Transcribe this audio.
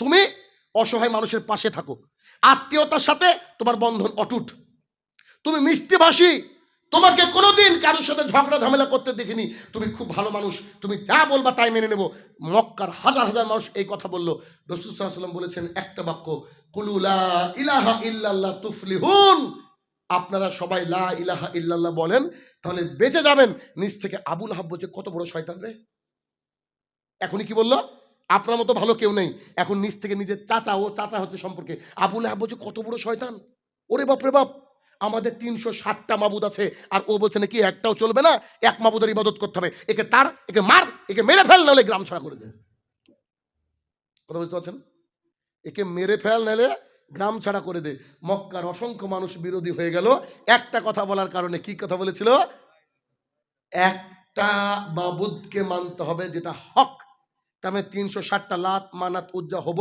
তুমি অসহায় মানুষের পাশে থাকো, আত্মীয়তার সাথে তোমার বন্ধন অটুট, তুমি মিষ্টিভাষী, তোমাকে কোনোদিন কারোর সাথে ঝগড়া ঝামেলা করতে দেখিনি, তুমি খুব ভালো মানুষ, তুমি যা বলবা তাই মেনে নেব। মক্কার হাজার হাজার মানুষ এই কথা বলল। রাসূল সাল্লাল্লাহু আলাইহি ওয়াসাল্লাম বলেছেন একটা বাক্য, কুলু লা ইলাহা ইল্লাল্লাহ তুফলিহুন, আপনারা সবাই লা ইলাহা ইল্লাল্লাহ বলেন, তাহলে বেঁচে যাবেন। নিজ থেকে আবু লাহাব বলছে কত বড় শয়তান রে, এখনই কি বললো, আপনার মতো ভালো কেউ নেই। এখন নিজ থেকে নিজের চাচা, ও চাচা হচ্ছে সম্পর্কে, আবু লাহাব বলছে কত বড় শয়তান। ওরে বাপ রে বাপ, আমাদের ৩৬০টা মাবুদ আছে, আর ও বলছে নাকি একটাও চলবে না, এক মাবুদের ইবাদত করতে হবে, একে তার, একে মার, একে মেরে ফেল, নাহলে গ্রাম ছাড়া করে দে। কথা বুঝতে পারছেন? একে মেরে ফেল, নাহলে গ্রাম ছাড়া করে দে। মক্কার অসংখ্য মানুষ বিরোধী হয়ে গেল একটা কথা বলার কারণে। কি কথা বলেছিল? একটা মাবুদকে মানতে হবে যেটা হক। তার মানে ৩৬০টা লাত, মানাত, উজ্জা, হবল